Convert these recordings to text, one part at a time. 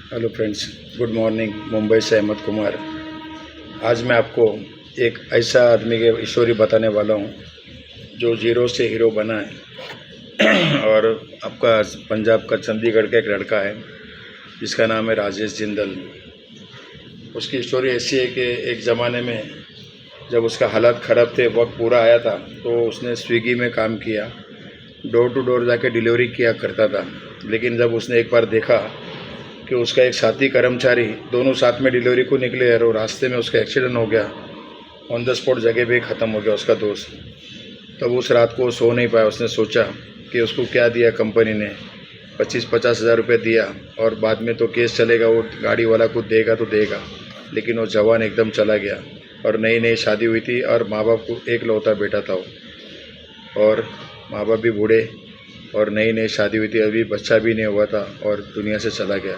Hello friends, good morning. Mumbai से अहमद कुमार। आज मैं आपको एक ऐसा आदमी की स्टोरी बताने वाला हूँ जो जीरो से हीरो बना है। और आपका पंजाब का चंडीगढ़ का एक लड़का है जिसका नाम है राजेश जिंदल। उसकी स्टोरी ऐसी है कि एक ज़माने में जब उसका हालात ख़राब थे, वक्त पूरा आया था, तो उसने स्विगी में काम किया, डोर टू डोर जाके डिलीवरी किया करता था। लेकिन जब उसने एक बार देखा कि उसका एक साथी कर्मचारी दोनों साथ में डिलीवरी को निकले और रास्ते में उसका एक्सीडेंट हो गया, ऑन द स्पॉट जगह पे ख़त्म हो गया उसका दोस्त। तब उस रात को सो नहीं पाया। उसने सोचा कि उसको क्या दिया कंपनी ने, 25-50 हज़ार रुपये दिया और बाद में तो केस चलेगा, वो गाड़ी वाला कुछ देगा तो देगा। लेकिन वो जवान एकदम चला गया और नई नई शादी हुई थी और माँ बाप को एक लौता बेटा था वो, और माँ बाप भी बूढ़े और नई नई शादी हुई थी, अभी बच्चा भी नहीं हुआ था और दुनिया से चला गया।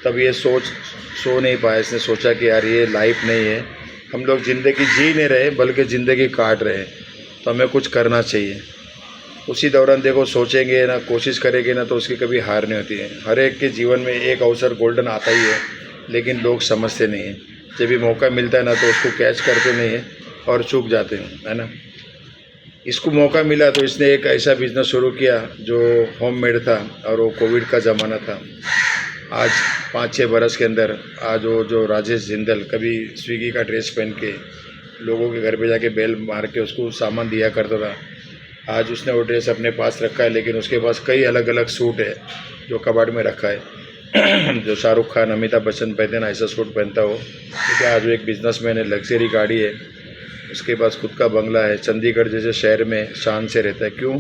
तब ये सो नहीं पाया। इसने सोचा कि यार ये लाइफ नहीं है, हम लोग ज़िंदगी जी नहीं रहे बल्कि ज़िंदगी काट रहे हैं, तो हमें कुछ करना चाहिए। उसी दौरान देखो, सोचेंगे ना, कोशिश करेंगे ना, तो उसकी कभी हार नहीं होती है। हर एक के जीवन में एक अवसर गोल्डन आता ही है, लेकिन लोग समझते नहीं हैं। जब भी मौका मिलता है ना, तो उसको कैच करते नहीं है और चूक जाते हैं, है ना। इसको मौका मिला तो इसने एक ऐसा बिज़नेस शुरू किया जो होममेड था, और वो कोविड का ज़माना था। आज 5-6 बरस के अंदर आज वो जो राजेश जिंदल कभी स्विगी का ड्रेस पहन के लोगों के घर पे जाके बेल मार के उसको सामान दिया करता था, आज उसने वो ड्रेस अपने पास रखा है। लेकिन उसके पास कई अलग अलग सूट है जो कबाड़ में रखा है। जो शाहरुख खान, अमिताभ बच्चन पहनते ना, ऐसा सूट पहनता हो, क्योंकि आज वो एक बिजनेसमैन है, लग्जरी गाड़ी है, उसके पास खुद का बंगला है, चंडीगढ़ जैसे शहर में शान से रहता है। क्यों?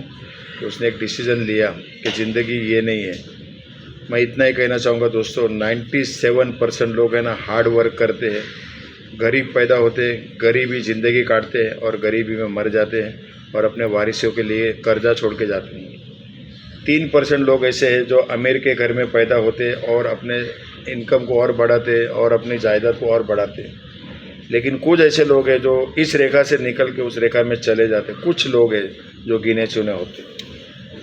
तो उसने एक डिसीज़न लिया कि ज़िंदगी ये नहीं है। मैं इतना ही कहना चाहूँगा दोस्तों, 97% लोग हैं ना हार्ड वर्क करते हैं, गरीब पैदा होते हैं, गरीबी ज़िंदगी काटते हैं और गरीबी में मर जाते हैं और अपने वारिसों के लिए कर्जा छोड़ के जाते हैं। 3% लोग ऐसे हैं जो अमीर के घर में पैदा होते हैं और अपने इनकम को और बढ़ाते हैं और अपनी जायदाद को और बढ़ाते हैं। लेकिन कुछ ऐसे लोग हैं जो इस रेखा से निकल के उस रेखा में चले जाते हैं। कुछ लोग हैं जो गिने चुने होते हैं।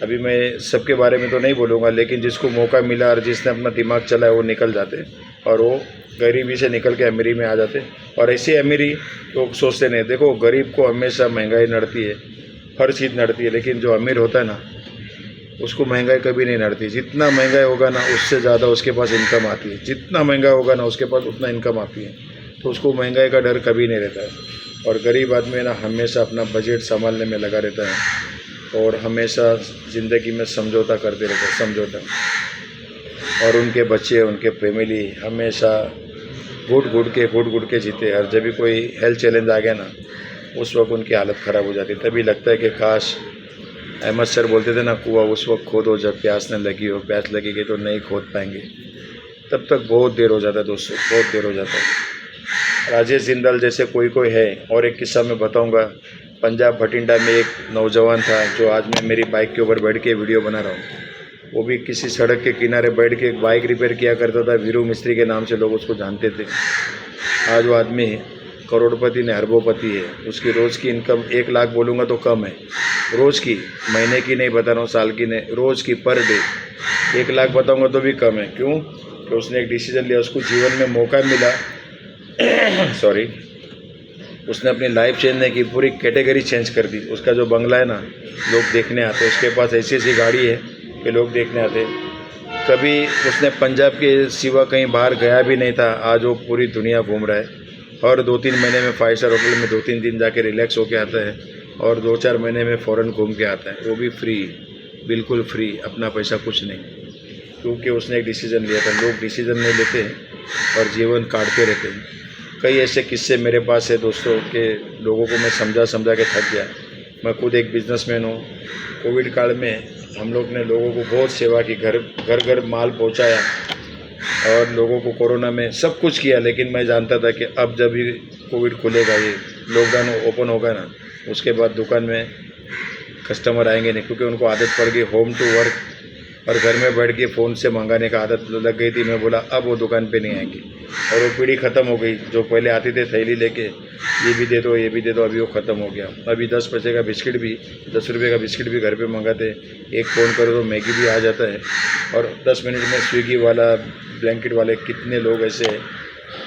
अभी मैं सबके बारे में तो नहीं बोलूँगा, लेकिन जिसको मौका मिला और जिसने अपना दिमाग चलाया वो निकल जाते हैं और वो गरीबी से निकल के अमीरी में आ जाते हैं। और ऐसी अमीरी लोग सोचते नहीं। देखो, गरीब को हमेशा महंगाई नड़ती है, हर चीज़ नड़ती है, लेकिन जो अमीर होता है ना, उसको महंगाई कभी नहीं नड़ती। जितना महंगाई होगा ना, उससे ज़्यादा उसके पास इनकम आती है। जितना महंगा होगा ना, उसके पास उतना इनकम आती है, तो उसको महंगाई का डर कभी नहीं रहता है। और गरीब आदमी ना हमेशा अपना बजट संभालने में लगा रहता है और हमेशा ज़िंदगी में समझौता करते रहता है, समझौता। और उनके बच्चे, उनके फैमिली हमेशा घुट घुट के जीते। और जब भी कोई हेल्थ चैलेंज आ गया ना, उस वक्त उनकी हालत ख़राब हो जाती है। तभी लगता है कि काश अहमद सर बोलते थे ना, कुआं उस वक्त खोदो जब प्यास न लगी हो, प्यास लगेगी तो नहीं खोद पाएंगे। तब तक बहुत देर हो जाता है दोस्तों, बहुत देर हो जाता है। राजेश जिंदल जैसे कोई है। और एक किस्सा मैं बताऊंगा। पंजाब भटिंडा में एक नौजवान था जो आज मैं मेरी बाइक के ऊपर बैठ के वीडियो बना रहा हूँ। वो भी किसी सड़क के किनारे बैठ के बाइक रिपेयर किया करता था। वीरू मिस्त्री के नाम से लोग उसको जानते थे। आज वो आदमी करोड़पति ने, अरबोपति है। उसकी रोज़ की इनकम 1 लाख बोलूँगा तो कम है, रोज़ की, महीने की नहीं बता रहा हूँ, साल की नहीं, रोज़ की, पर डे 1 लाख बताऊँगा तो भी कम है। क्यों? कि उसने एक डिसीज़न लिया, उसको जीवन में मौका मिला। सॉरी, उसने अपनी लाइफ चेंज नहीं की, पूरी कैटेगरी चेंज कर दी। उसका जो बंगला है ना, लोग देखने आते, उसके पास ऐसी ऐसी गाड़ी है कि लोग देखने आते। कभी उसने पंजाब के सिवा कहीं बाहर गया भी नहीं था, आज वो पूरी दुनिया घूम रहा है। और 2-3 महीने में 5 स्टार होटल में 2-3 दिन जाके रिलैक्स होके आता है और 2-4 महीने में फ़ौरन घूम के आता है, वो भी फ्री, बिल्कुल फ्री, अपना पैसा कुछ नहीं। क्योंकि उसने एक डिसीज़न लिया था। लोग डिसीज़न नहीं लेते और जीवन काटते रहते हैं। कई ऐसे किस्से मेरे पास है दोस्तों के लोगों को मैं समझा के थक गया। मैं खुद एक बिजनेसमैन हूँ। कोविड काल में हम लोग ने लोगों को बहुत सेवा की, घर माल पहुँचाया और लोगों को कोरोना में सब कुछ किया। लेकिन मैं जानता था कि अब जब भी कोविड खुलेगा, ये लॉकडाउन ओपन होगा ना, उसके बाद दुकान में कस्टमर आएंगे नहीं, क्योंकि उनको आदत पड़ गई होम टू वर्क और घर में बैठ के फ़ोन से मंगाने का आदत लग गई थी। मैं बोला अब वो दुकान पे नहीं आएंगी और वो पीढ़ी ख़त्म हो गई। जो पहले आते थे थैली लेके, ये भी दे दो, ये भी दे दो, अभी वो ख़त्म हो गया। अभी 10 पैसे का बिस्किट भी, 10 रुपये का बिस्किट भी घर पे मंगाते। एक फ़ोन करो तो मैगी भी आ जाता है और 10 मिनट में स्विगी वाला, ब्लैंकेट वाले कितने लोग ऐसे हैं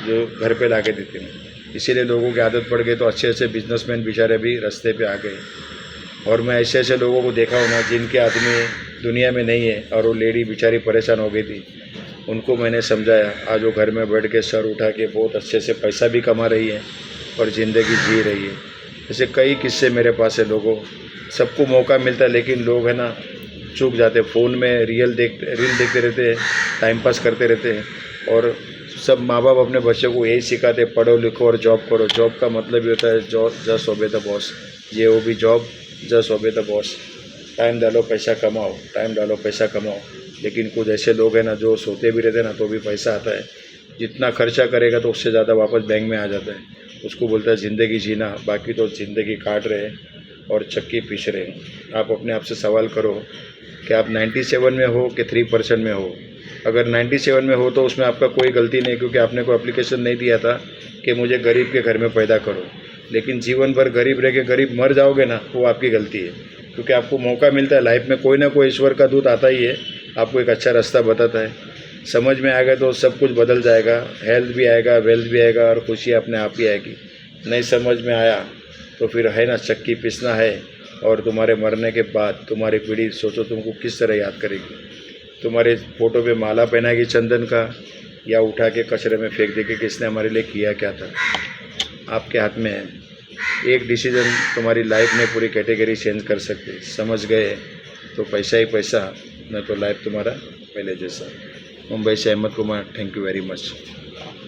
जो घर पे ला के देते हैं। इसीलिए लोगों की आदत पड़ गई तो अच्छे अच्छे बिजनेसमैन बेचारे भी रास्ते पे आ गए। और मैं ऐसे ऐसे लोगों को देखा हूँ ना जिनके आदमी दुनिया में नहीं है और वो लेडी बेचारी परेशान हो गई थी, उनको मैंने समझाया। आज वो घर में बैठ के सर उठा के बहुत अच्छे से पैसा भी कमा रही है और ज़िंदगी जी रही है। ऐसे कई किस्से मेरे पास है। लोगों सबको मौका मिलता है लेकिन लोग है ना चूक जाते, फ़ोन में रील देखते रहते हैं, टाइम पास करते रहते हैं। और सब माँ बाप अपने बच्चों को यही सिखाते, पढ़ो लिखो और जॉब करो। जॉब का मतलब ये होता है जस्ट ओबे द बॉस। ये वो भी job, just obey the boss. Time डालो पैसा कमाओ, टाइम डालो पैसा कमाओ। लेकिन कुछ ऐसे लोग हैं ना जो सोते भी रहते हैं ना तो भी पैसा आता है। जितना खर्चा करेगा तो उससे ज़्यादा वापस बैंक में आ जाता है। उसको बोलता है ज़िंदगी जीना। बाकी तो ज़िंदगी काट रहे हैं और चक्की पीस रहे हैं। आप अपने आप से सवाल करो कि आप 97 में हो कि 3% में हो। अगर 97 में हो तो उसमें आपका कोई गलती नहीं, क्योंकि आपने कोई एप्लीकेशन नहीं दिया था कि मुझे गरीब के घर में पैदा करो। लेकिन जीवन भर गरीब रह के गरीब मर जाओगे ना, वो आपकी गलती है। क्योंकि आपको मौका मिलता है लाइफ में, कोई ना कोई ईश्वर का दूत आता ही है, आपको एक अच्छा रास्ता बताता है। समझ में आएगा तो सब कुछ बदल जाएगा। हेल्थ भी आएगा, वेल्थ भी आएगा और खुशी अपने आप ही आएगी। नहीं समझ में आया तो फिर है ना चक्की पीसना है। और तुम्हारे मरने के बाद तुम्हारी पीढ़ी सोचो तुमको किस तरह याद करेगी। तुम्हारे फ़ोटो पे माला पहनाएगी चंदन का, या उठा के कचरे में फेंक देगी कि इसने हमारे लिए किया क्या था। आपके हाथ में है। एक डिसीजन तुम्हारी लाइफ में पूरी कैटेगरी चेंज कर सकते। समझ गए तो पैसा ही पैसा, न तो लाइफ तुम्हारा पहले जैसा। मुंबई से Ahmad Kumar, thank you very much.